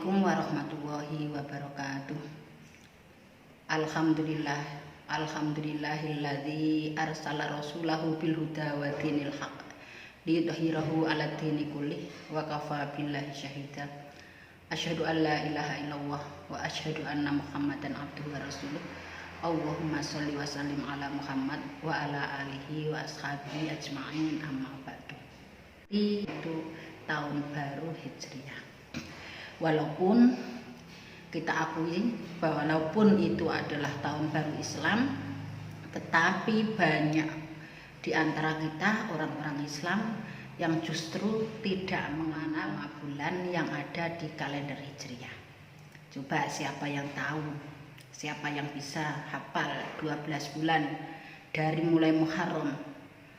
Assalamualaikum warahmatullahi wabarakatuh. Alhamdulillahilladzi arsala rasulahu bil huda wa dinil haq liyudhhirahu 'ala dini kullih wa kafa billahi syahida. Asyhadu an la ilaha illallah wa asyhadu anna Muhammadan abduhu wa rasuluh. Allahumma sholli wa sallim ala Muhammad wa ala alihi wa ashabihi ajma'in, amma ba'du. Itu tahun baru Hijriah. Walaupun kita akui bahwa walaupun itu adalah tahun baru Islam, tetapi banyak di antara kita orang-orang Islam yang justru tidak mengenal bulan yang ada di kalender Hijriah. Coba siapa yang tahu, siapa yang bisa hafal 12 bulan dari mulai Muharram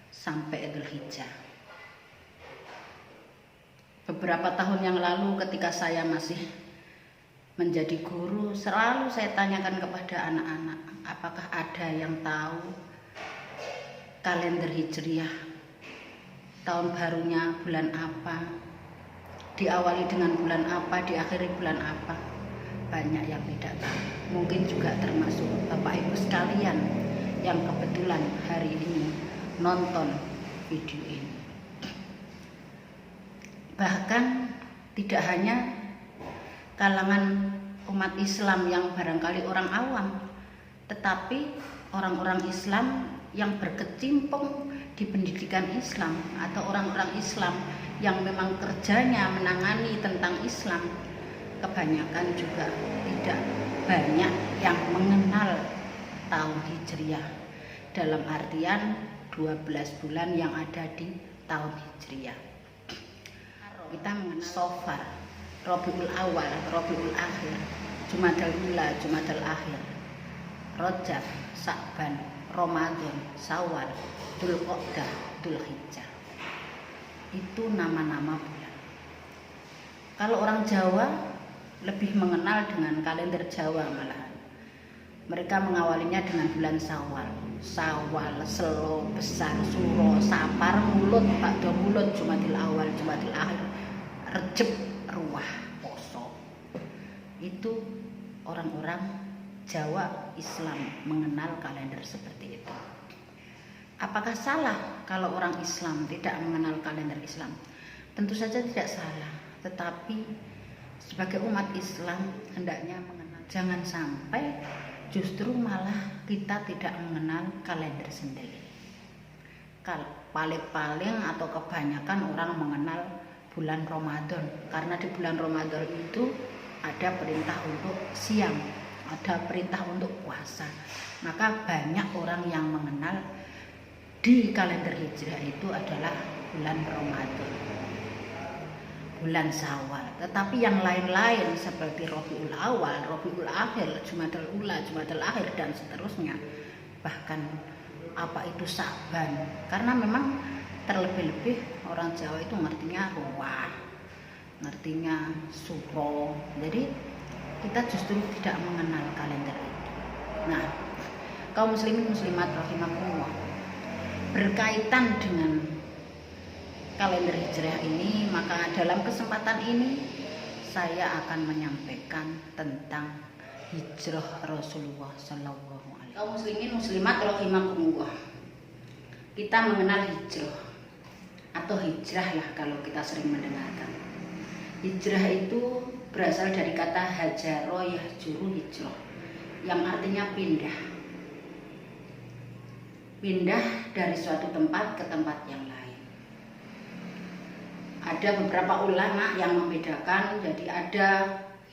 sampai Dzulhijjah. Beberapa tahun yang lalu ketika saya masih menjadi guru, selalu saya tanyakan kepada anak-anak, apakah ada yang tahu kalender Hijriah, tahun barunya bulan apa, diawali dengan bulan apa, diakhiri bulan apa. Banyak yang tidak tahu. Mungkin juga termasuk Bapak Ibu sekalian yang kebetulan hari ini nonton video ini. Bahkan tidak hanya kalangan umat Islam yang barangkali orang awam, tetapi orang-orang Islam yang berkecimpung di pendidikan Islam atau orang-orang Islam yang memang kerjanya menangani tentang Islam, kebanyakan juga tidak banyak yang mengenal tahun Hijriah dalam artian 12 bulan yang ada di tahun Hijriah. Kita mengenal Safar, Rabiul Awal, Rabiul Akhir, Jumadal Ula, Jumadal Akhir, Rajab, Sa'ban, Ramadan, Syawal, Dzulqa'dah, Dzulhijjah. Itu nama-nama bulan. Kalau orang Jawa lebih mengenal dengan kalender Jawa malahan. Mereka mengawalinya dengan bulan Syawal. Syawal, Selo, Besar, Suro, Sapar, Mulut, Ba'da Mulut, Jumadil Awal, Jumadil Akhir, Rejeb, Ruah, Poso. Itu orang-orang Jawa Islam mengenal kalender seperti itu. Apakah salah kalau orang Islam tidak mengenal kalender Islam? Tentu saja tidak salah. Tetapi sebagai umat Islam hendaknya mengenal. Jangan sampai justru malah kita tidak mengenal kalender sendiri. Paling-paling atau kebanyakan orang mengenal bulan Ramadan, karena di bulan Ramadan itu ada perintah untuk siam, ada perintah untuk puasa. Maka banyak orang yang mengenal di kalender Hijriah itu adalah bulan Ramadan, bulan Syawal. Tetapi yang lain-lain seperti Rabiul Awal, Rabiul Akhir, Jumadal Ula, Jumadal Akhir dan seterusnya, bahkan apa itu Sa'ban, karena memang terlebih-lebih orang Jawa itu ngertinya ruah, ngertinya suro. Jadi kita justru tidak mengenal kalender itu. Nah, kaum muslimin muslimat rahimakumullah, berkaitan dengan kalender Hijriah ini, maka dalam kesempatan ini saya akan menyampaikan tentang hijrah Rasulullah Sallallahu Alaihi Wasallam. Kaum muslimin muslimat rahimakumullah, kita mengenal hijrah atau hijrah lah kalau kita sering mendengarkan. Hijrah itu berasal dari kata hajaro yahjuru hijrah, yang artinya pindah. Pindah dari suatu tempat ke tempat yang lain. Ada beberapa ulama yang membedakan, jadi ada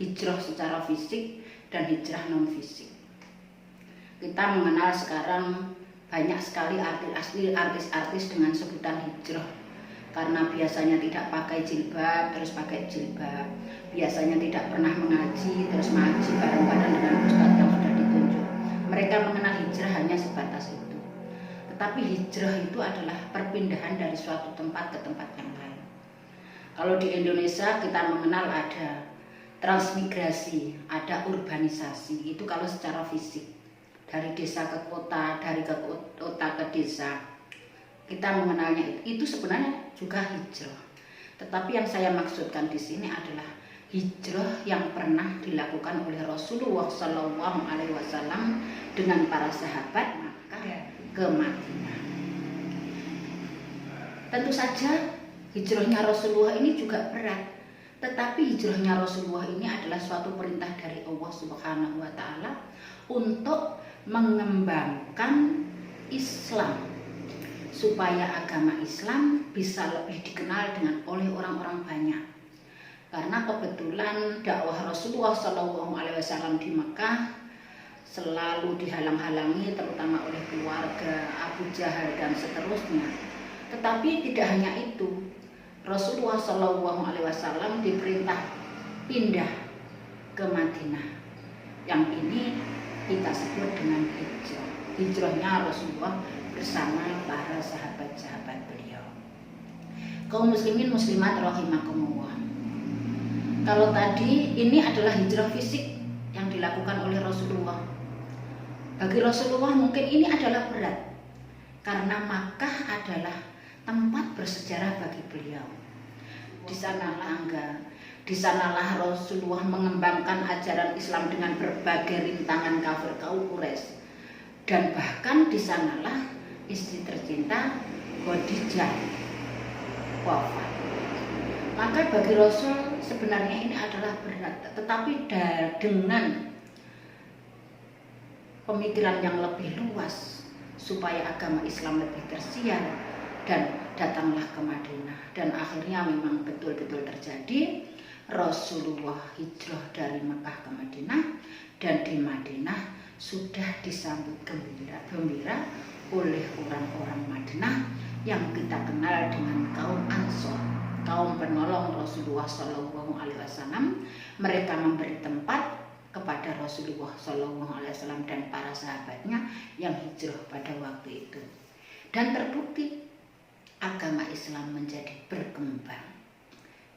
hijrah secara fisik dan hijrah non fisik. Kita mengenal sekarang banyak sekali artis-artis dengan sebutan hijrah, karena biasanya tidak pakai jilbab terus pakai jilbab, biasanya tidak pernah mengaji terus mengaji bareng-bareng dengan ustadz yang sudah ditunjuk. Mereka mengenal hijrah hanya sebatas itu. Tetapi hijrah itu adalah perpindahan dari suatu tempat ke tempat yang lain. Kalau di Indonesia kita mengenal ada transmigrasi, ada urbanisasi, itu kalau secara fisik, dari desa ke kota, dari kota ke desa, kita mengenalnya itu sebenarnya juga hijrah. Tetapi yang saya maksudkan di sini adalah hijrah yang pernah dilakukan oleh Rasulullah SAW dengan para sahabat Makkah ke Madinah. Tentu saja hijrahnya Rasulullah ini juga berat, tetapi hijrahnya Rasulullah ini adalah suatu perintah dari Allah Subhanahu wa Ta'ala untuk mengembangkan Islam, supaya agama Islam bisa lebih dikenal oleh orang-orang banyak. Karena kebetulan dakwah Rasulullah SAW di Mekah selalu dihalang-halangi, terutama oleh keluarga Abu Jahal dan seterusnya. Tetapi tidak hanya itu, Rasulullah SAW diperintah pindah ke Madinah. Yang ini kita sebut dengan hijrah. Hijrahnya Rasulullah bersama para sahabat-sahabat beliau. Kaum muslimin muslimat rahimakumullah. Kalau tadi ini adalah hijrah fisik yang dilakukan oleh Rasulullah. Bagi Rasulullah mungkin ini adalah berat, karena Makkah adalah tempat bersejarah bagi beliau. Di sanalah Rasulullah mengembangkan ajaran Islam dengan berbagai rintangan kafir kaum Quraisy. Dan bahkan di sanalah istri tercinta Khadijah wafat. Maka bagi Rasul sebenarnya ini adalah berat, tetapi dengan pemikiran yang lebih luas supaya agama Islam lebih tersiar, dan datanglah ke Madinah. Dan akhirnya memang betul-betul terjadi, Rasulullah hijrah dari Mekah ke Madinah, dan di Madinah sudah disambut gembira oleh orang-orang Madinah yang kita kenal dengan kaum Ansor, kaum penolong Rasulullah SAW. Mereka memberi tempat kepada Rasulullah SAW dan para sahabatnya yang hijrah pada waktu itu. Dan terbukti agama Islam menjadi berkembang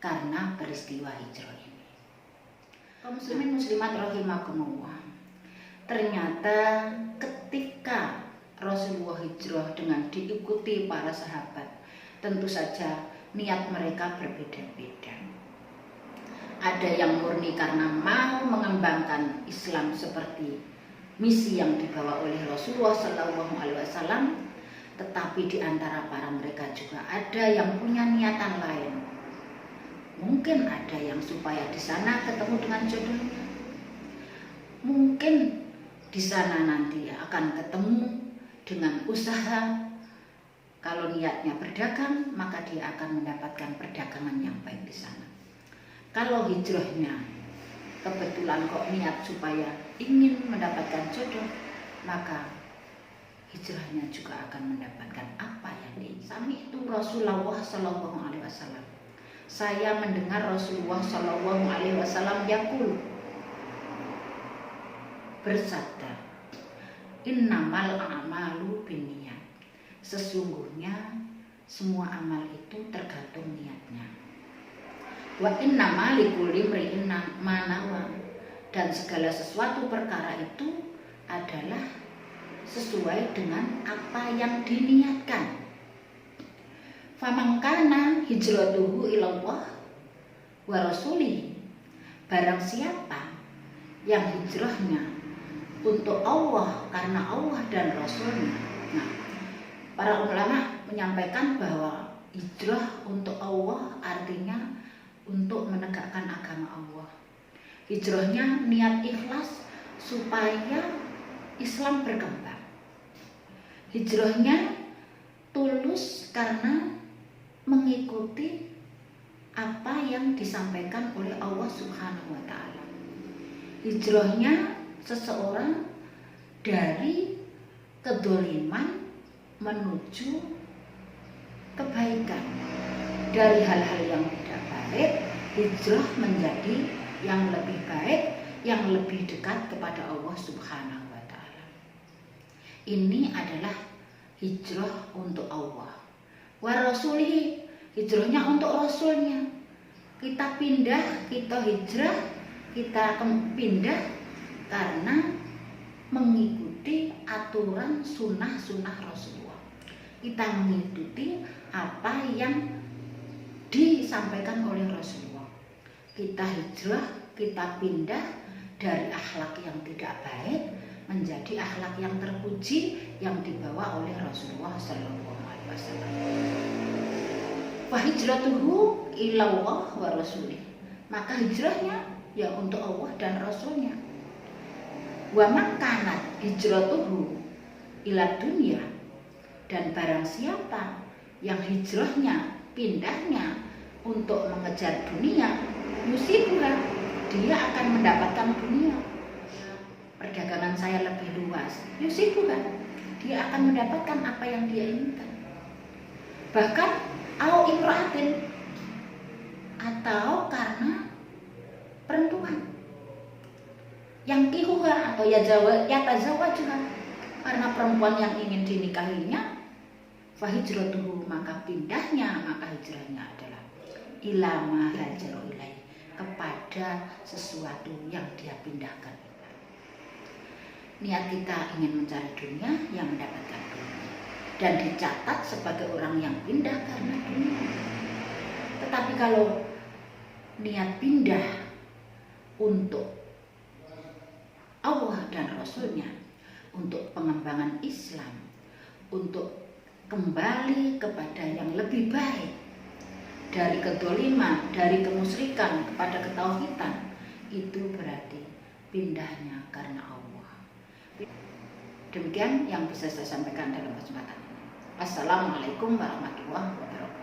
karena peristiwa hijrah ini. Kaum muslimin muslimat rahimakumullah. Ternyata ketika Rasulullah hijrah dengan diikuti para sahabat, tentu saja niat mereka berbeda-beda. Ada yang murni karena mau mengembangkan Islam seperti misi yang dibawa oleh Rasulullah SAW, tetapi di antara para mereka juga ada yang punya niatan lain. Mungkin ada yang supaya di sana ketemu dengan jodohnya. Mungkin di sana nanti akan ketemu dengan usaha. Kalau niatnya berdagang, maka dia akan mendapatkan perdagangan yang baik di sana. Kalau hijrahnya kebetulan kok niat supaya ingin mendapatkan jodoh, maka hijrahnya juga akan mendapatkan apa yang diinginkan. Sami itu Rasulullah SAW. Saya mendengar Rasulullah SAW yaqul, bersabda, innamal a'malu binniyat. Sesungguhnya semua amal itu tergantung niatnya. Wa innamal likulli imri'in ma nawa. Dan segala sesuatu perkara itu adalah sesuai dengan apa yang diniatkan. Faman kana hijratuhu ilallah wa rasulih. Barang siapa yang hijrahnya untuk Allah karena Allah dan Rasulnya. Nah, para ulama menyampaikan bahwa hijrah untuk Allah artinya untuk menegakkan agama Allah. Hijrahnya niat ikhlas supaya Islam berkembang. Hijrahnya tulus karena mengikuti apa yang disampaikan oleh Allah Subhanahu wa Ta'ala. Hijrahnya seseorang dari kedoliman menuju kebaikan. Dari hal-hal yang tidak baik, hijrah menjadi yang lebih baik, yang lebih dekat kepada Allah Subhanahu wa Ta'ala. Ini adalah hijrah untuk Allah. Wa rasulihi, hijrahnya untuk Rasulnya. Kita pindah, kita hijrah, kita pindah karena mengikuti aturan sunnah-sunnah Rasulullah. Kita mengikuti apa yang disampaikan oleh Rasulullah. kita hijrah, kita pindah dari akhlak yang tidak baik menjadi akhlak yang terpuji yang dibawa oleh Rasulullah Shallallahu Alaihi Wasallam. Fa hijratuhu ilallah wa rasulih. Maka hijrahnya ya untuk Allah dan Rasulnya. Wa makanat hijratuhu ila dunya. Dan barang siapa yang hijrahnya, pindahnya untuk mengejar dunia, yusibha, dia akan mendapatkan dunia. Perdagangan saya lebih luas, yusibha, dia akan mendapatkan apa yang dia inginkan. Bahkan au imra'atin, atau karena perempuan yang kihuha atau yatazawwajuha, karena perempuan yang ingin dinikahinya, fahijratuhu, maka pindahnya, maka hijrahnya adalah ilama hajaru ilaih, kepada sesuatu yang dia pindahkan. Niat kita ingin mencari dunia, yang mendapatkan dunia, dan dicatat sebagai orang yang pindah karena dunia. Tetapi kalau niat pindah untuk Allah dan Rasulnya, untuk pengembangan Islam, untuk kembali kepada yang lebih baik, dari kedoliman, dari kemusyrikan kepada ketauhidan, itu berarti pindahnya karena Allah. Demikian yang bisa saya sampaikan dalam kesempatan ini. Assalamualaikum warahmatullahi wabarakatuh.